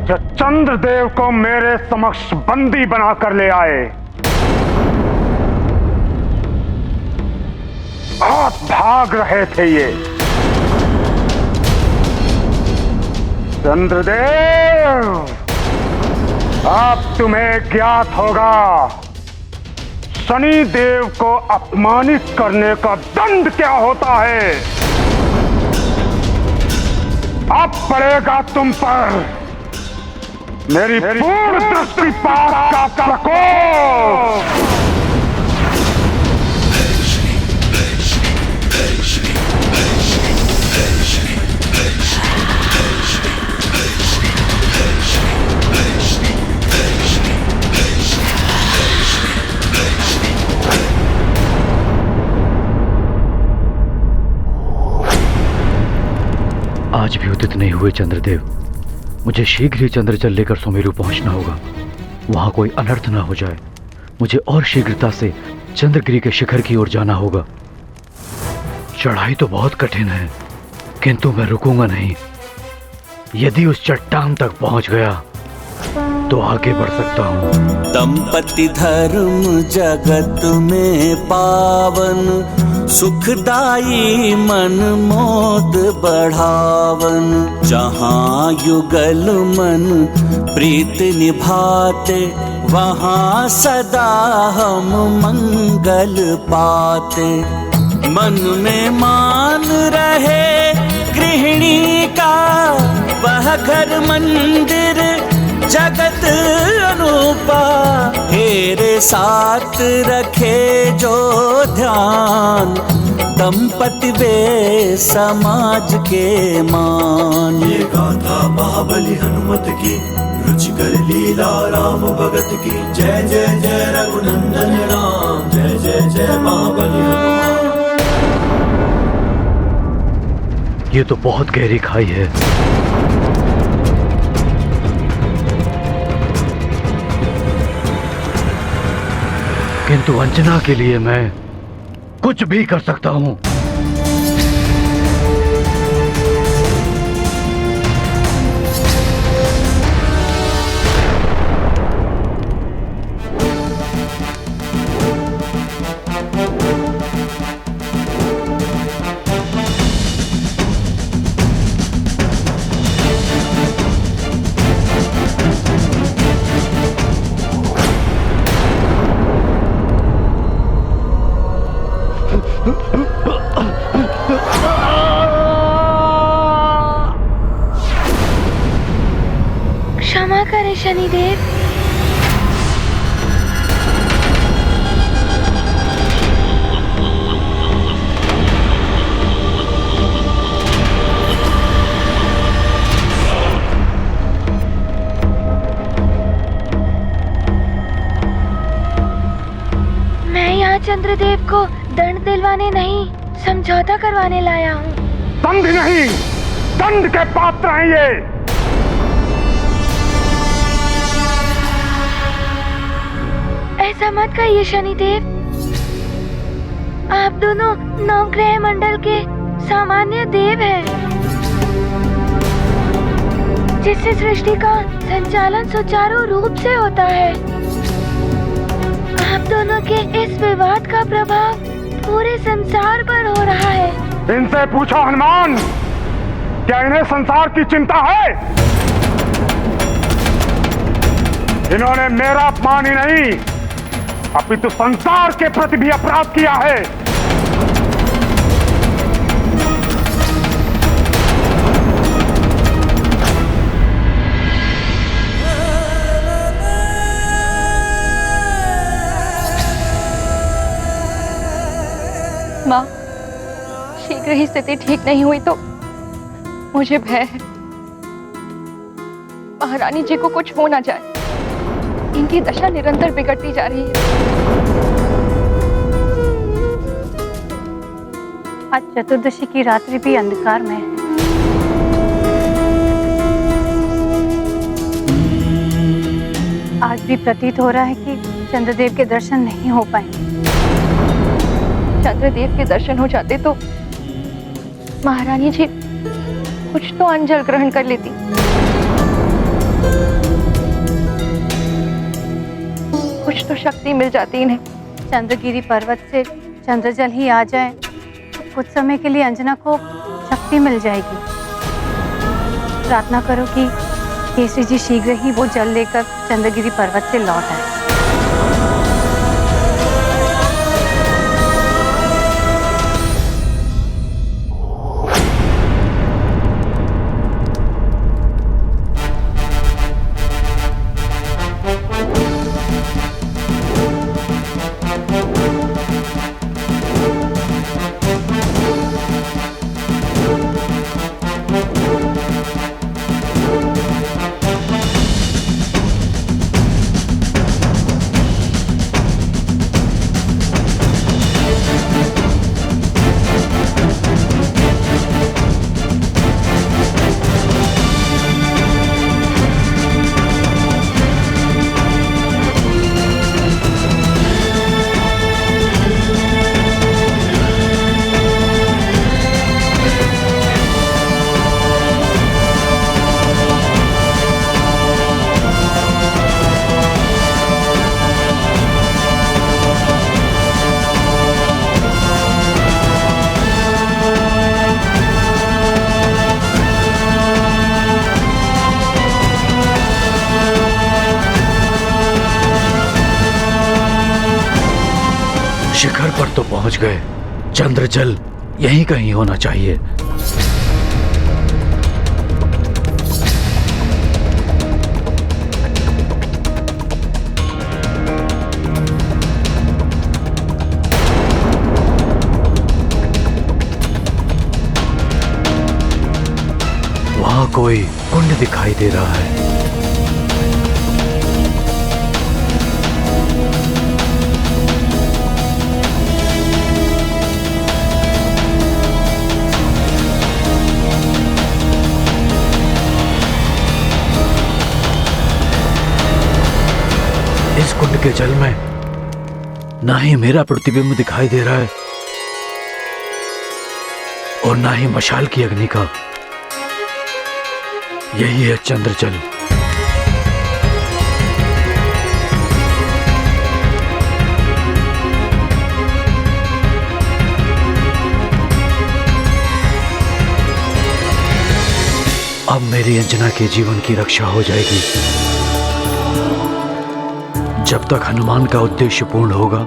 जो चंद्रदेव को मेरे समक्ष बंदी बनाकर ले आए। बहुत भाग रहे थे ये। चंद्रदेव, अब तुम्हें ज्ञात होगा शनि देव को अपमानित करने का दंड क्या होता है। अब पड़ेगा तुम पर मेरी पूर्ण दृष्टिपात का प्रकोप। आज भी उदित नहीं हुए चंद्रदेव। मुझे शीघ्र ही चंद्रजल लेकर सुमेरु पहुंचना होगा। वहां कोई अनर्थ ना हो जाए। मुझे और शीघ्रता से चंद्रगिरी के शिखर की ओर जाना होगा। चढ़ाई तो बहुत कठिन है, किंतु मैं रुकूंगा नहीं। यदि उस चट्टान तक पहुंच गया तो आगे बढ़ सकता हूं। दंपति धर्म जगत में पावन, सुखदाई मन मोद बढ़ावन। जहाँ युगल मन प्रीत निभाते, वहाँ सदा हम मंगल पाते। मन में मान रहे गृहिणी का, वह घर मंदिर जगत अनूपा। तेरे साथ रखे जो ध्यान, दंपति वे समाज के मान। ये गाथा महाबली हनुमत की, रुचिकर लीला राम भगत की। जय जय जय रघुनंदन राम, जय जय जय महाबली हनुमान। ये तो बहुत गहरी खाई है। किंतु अंजना के लिए मैं कुछ भी कर सकता हूं। क्षमा करें शनिदेव। मैं यहाँ चंद्रदेव को दंड दिलवाने नहीं, समझौता करवाने लाया हूँ। दंड नहीं, दंड के पात्र हैं ये। ऐसा मत कहिए शनिदेव। आप दोनों नवग्रह मंडल के सामान्य देव हैं, जिससे सृष्टि का संचालन सुचारू रूप से होता है। आप दोनों के इस विवाद का प्रभाव पूरे संसार पर हो रहा है। इनसे पूछो हनुमान, क्या इन्हें संसार की चिंता है? इन्होंने मेरा अपमान ही नहीं, अपितु संसार के प्रति भी अपराध किया है। माँ, शीघ्र ही स्थिति ठीक नहीं हुई तो मुझे भय है महारानी जी को कुछ हो ना जाए। इनकी दशा निरंतर बिगड़ती जा रही है। आज चतुर्दशी की रात्रि भी अंधकार में है। आज भी प्रतीत हो रहा है कि चंद्रदेव के दर्शन नहीं हो पाएंगे। चंद्रदेव के दर्शन हो जाते तो महारानी जी कुछ तो अन्न जल ग्रहण कर लेती। कुछ तो शक्ति मिल जाती इन्हें। चंद्रगिरी पर्वत से चंद्रजल ही आ जाए तो कुछ समय के लिए अंजना को शक्ति मिल जाएगी। प्रार्थना करो कि केसरी जी शीघ्र ही वो जल लेकर चंद्रगिरी पर्वत से लौट आए। शिखर पर तो पहुंच गए, चंद्रजल यहीं कहीं होना चाहिए। वहां कोई कुंड दिखाई दे रहा है। इस कुंड के जल में ना ही मेरा प्रतिबिंब दिखाई दे रहा है और ना ही मशाल की अग्नि का। यही है चंद्रजल। अब मेरी अंजना के जीवन की रक्षा हो जाएगी। जब तक हनुमान का उद्देश्य पूर्ण होगा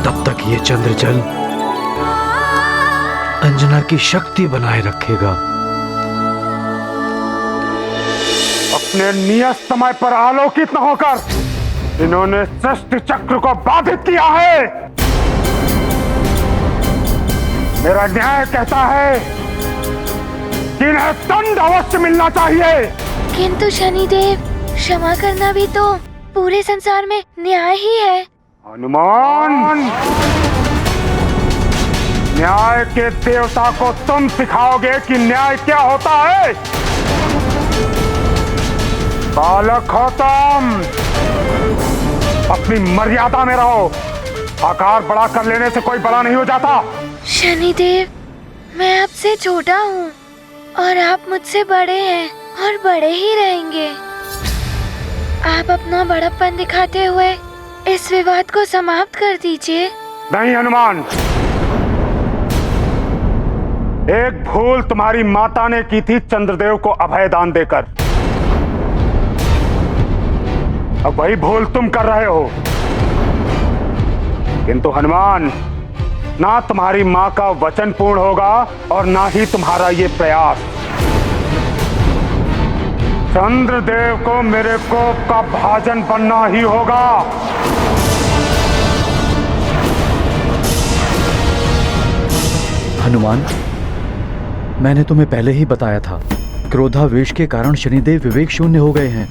तब तक ये चंद्रजल अंजना की शक्ति बनाए रखेगा। अपने नियत समय पर आलोकित न होकर इन्होंने सृष्टि चक्र को बाधित किया है। मेरा न्याय कहता है कि इन्हें दंड अवश्य मिलना चाहिए। किंतु शनिदेव, क्षमा करना भी तो पूरे संसार में न्याय ही है। हनुमान, न्याय के देवता को तुम सिखाओगे कि न्याय क्या होता है? बालक हो तुम, अपनी मर्यादा में रहो। आकार बड़ा कर लेने से कोई बड़ा नहीं हो जाता। शनिदेव, मैं आपसे छोटा हूँ और आप मुझसे बड़े हैं और बड़े ही रहेंगे। आप अपना बड़प्पन दिखाते हुए इस विवाद को समाप्त कर दीजिए। नहीं हनुमान, एक भूल तुम्हारी माता ने की थी चंद्रदेव को अभय दान देकर। अब वही भूल तुम कर रहे हो। किंतु हनुमान, ना तुम्हारी मां का वचन पूर्ण होगा और ना ही तुम्हारा ये प्रयास। चंद्रदेव को मेरे कोप का भाजन बनना ही होगा। हनुमान, मैंने तुम्हें पहले ही बताया था, क्रोधावेश के कारण शनिदेव विवेक शून्य हो गए हैं।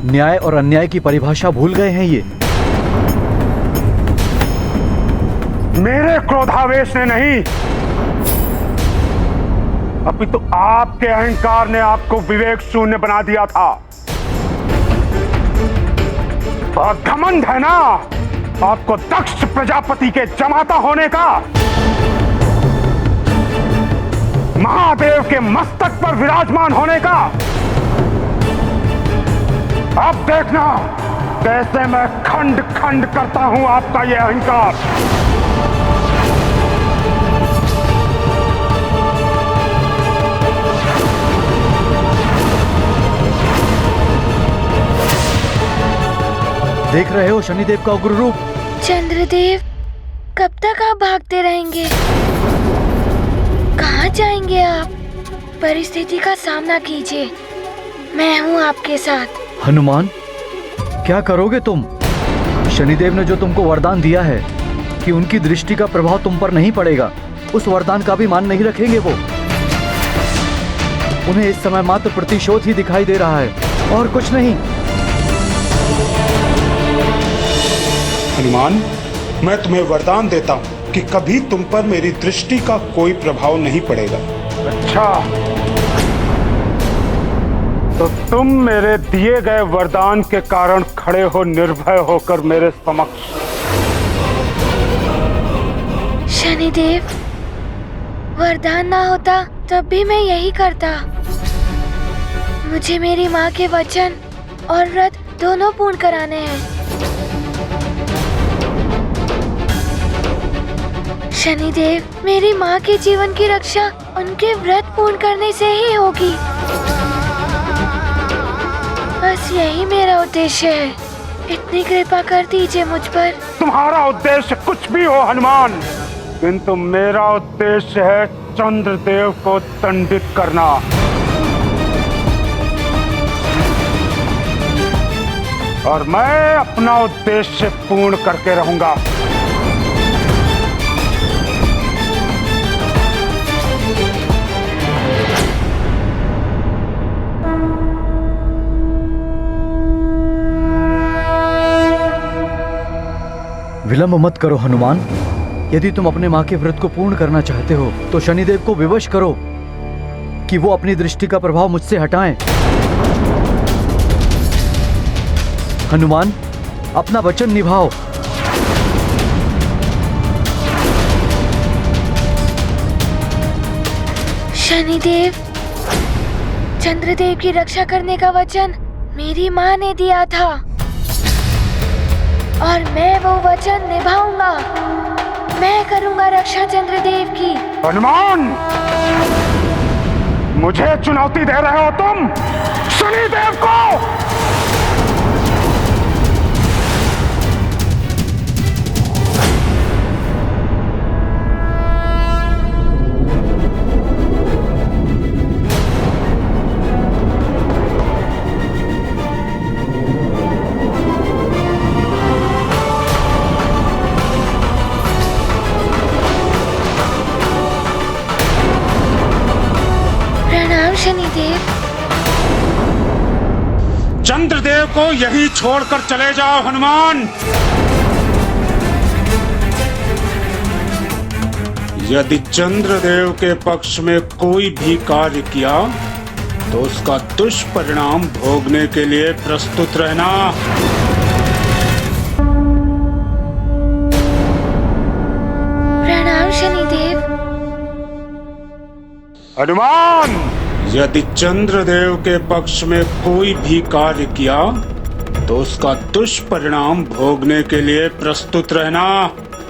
न्याय और अन्याय की परिभाषा भूल गए हैं ये। मेरे क्रोधावेश ने नहीं, अभी तो आपके अहंकार ने आपको विवेक शून्य बना दिया था। और घमंड है ना आपको दक्ष प्रजापति के जमाता होने का। महादेव के मस्तक पर विराजमान होने का। अब देखना कैसे मैं खंड खंड करता हूं आपका यह अहंकार। देख रहे हो शनिदेव का उग्र रूप। चंद्रदेव, कब तक आप भागते रहेंगे? कहाँ जाएंगे आप? परिस्थिति का सामना कीजिए, मैं हूँ आपके साथ। हनुमान, क्या करोगे तुम? शनिदेव ने जो तुमको वरदान दिया है कि उनकी दृष्टि का प्रभाव तुम पर नहीं पड़ेगा, उस वरदान का भी मान नहीं रखेंगे वो। उन्हें इस समय मात्र प्रतिशोध ही दिखाई दे रहा है और कुछ नहीं। हनुमान, मैं तुम्हें वरदान देता हूँ कि कभी तुम पर मेरी दृष्टि का कोई प्रभाव नहीं पड़ेगा। अच्छा, तो तुम मेरे दिए गए वरदान के कारण खड़े हो निर्भय होकर मेरे समक्ष। शनिदेव, वरदान ना होता तब भी मैं यही करता। मुझे मेरी माँ के वचन और व्रत दोनों पूर्ण कराने हैं। शनिदेव, मेरी माँ के जीवन की रक्षा उनके व्रत पूर्ण करने से ही होगी। बस यही मेरा उद्देश्य है। इतनी कृपा कर दीजिए मुझ पर। तुम्हारा उद्देश्य कुछ भी हो हनुमान, किंतु मेरा उद्देश्य है चंद्रदेव को दंडित करना। और मैं अपना उद्देश्य पूर्ण करके रहूंगा। विलंब मत करो हनुमान। यदि तुम अपने माँ के व्रत को पूर्ण करना चाहते हो तो शनिदेव को विवश करो कि वो अपनी दृष्टि का प्रभाव मुझसे हटाएं। हनुमान, अपना वचन निभाओ। शनिदेव, चंद्रदेव की रक्षा करने का वचन मेरी माँ ने दिया था और मैं वो वचन निभाऊंगा। मैं करूंगा रक्षा चंद्रदेव की। हनुमान, मुझे चुनौती दे रहे हो तुम शनिदेव को? शनिदेव, चंद्रदेव को यही छोड़कर चले जाओ हनुमान। यदि चंद्रदेव के पक्ष में कोई भी कार्य किया तो उसका दुष्परिणाम भोगने के लिए प्रस्तुत रहना। प्रणाम शनिदेव। हनुमान, यदि चंद्रदेव के पक्ष में कोई भी कार्य किया तो उसका दुष्परिणाम भोगने के लिए प्रस्तुत रहना।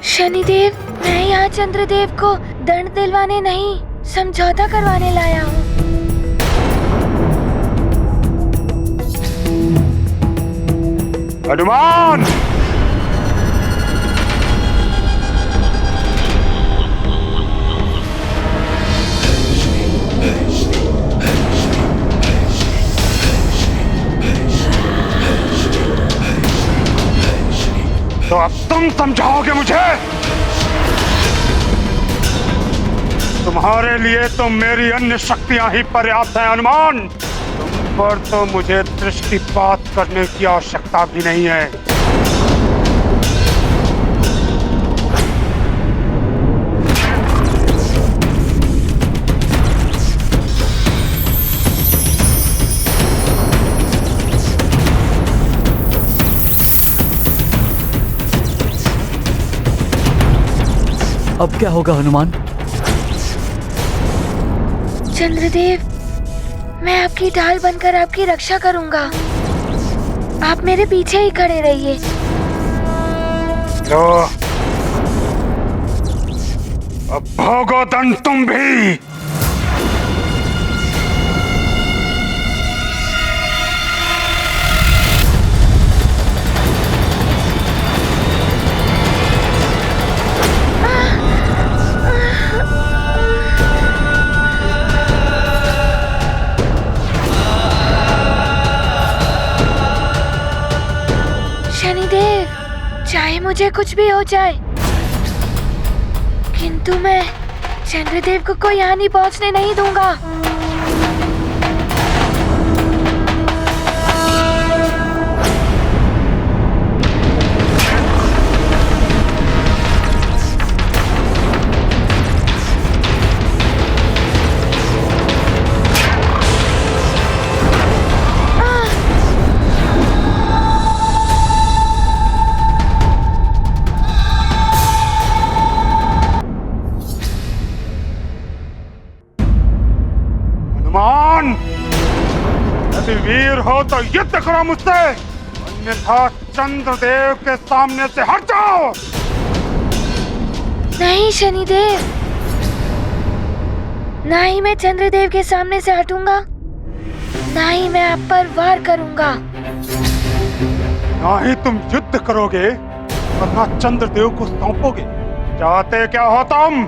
शनिदेव, मैं यहाँ चंद्रदेव को दंड दिलवाने नहीं, समझौता करवाने लाया हूँ। हनुमान, तो अब तुम समझाओगे मुझे? तुम्हारे लिए तो मेरी अन्य शक्तियां ही पर्याप्त हैं हनुमान। तुम पर तो मुझे दृष्टिपात करने की आवश्यकता भी नहीं है। अब क्या होगा हनुमान? चंद्रदेव, मैं आपकी ढाल बनकर आपकी रक्षा करूंगा। आप मेरे पीछे ही खड़े रहिए। लो, अब भोगो दंड तुम भी। शनिदेव, चाहे मुझे कुछ भी हो जाए, किंतु मैं चंद्रदेव को कोई हानि पहुंचने नहीं दूंगा। हनुमान, यदि वीर हो तो युद्ध करो मुझसे, अन्यथा चंद्रदेव के सामने से हट जाओ। नहीं शनिदेव, ना ही मैं चंद्रदेव के सामने से हटूंगा, ना ही मैं आप पर वार करूंगा। ना ही तुम युद्ध करोगे और ना चंद्रदेव को सौंपोगे। चाहते क्या हो तुम?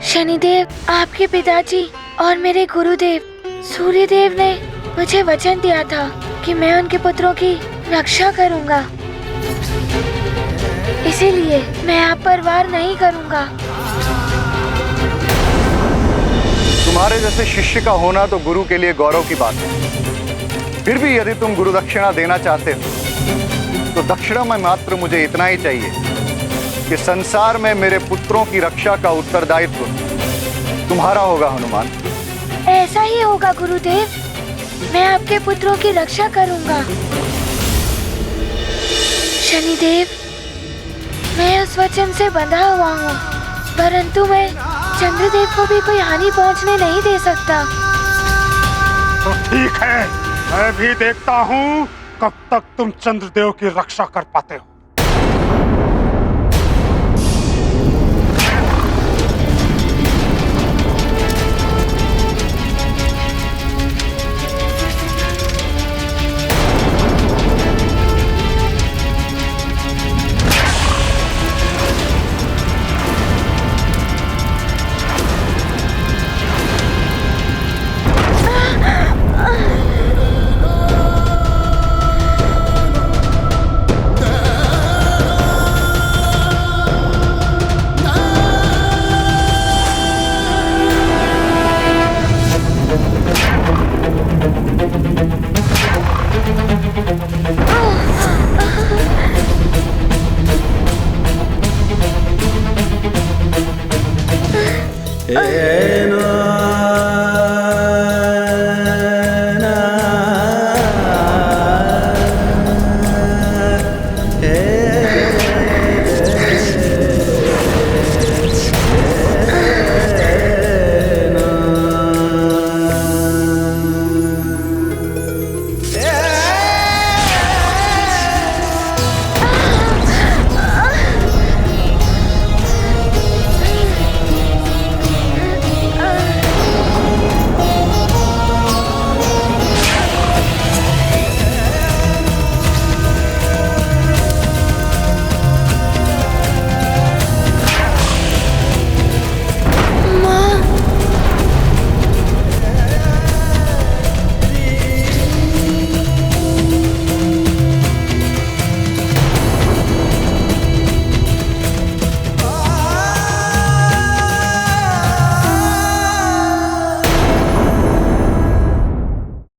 शनिदेव, आपके पिताजी और मेरे गुरुदेव सूर्यदेव ने मुझे वचन दिया था कि मैं उनके पुत्रों की रक्षा करूंगा, इसीलिए मैं आप पर वार नहीं करूंगा। तुम्हारे जैसे शिष्य का होना तो गुरु के लिए गौरव की बात है। फिर भी यदि तुम गुरु दक्षिणा देना चाहते हो तो दक्षिणा में मात्र मुझे इतना ही चाहिए कि संसार में मेरे पुत्रों की रक्षा का उत्तरदायित्व तुम्हारा होगा हनुमान। ऐसा ही होगा गुरुदेव, मैं आपके पुत्रों की रक्षा करूंगा। शनिदेव, मैं उस वचन से बंधा हुआ हूँ, परंतु मैं चंद्रदेव को भी कोई हानि पहुँचने नहीं दे सकता। तो ठीक है, मैं भी देखता हूँ कब तक तुम चंद्रदेव की रक्षा कर पाते हो। ए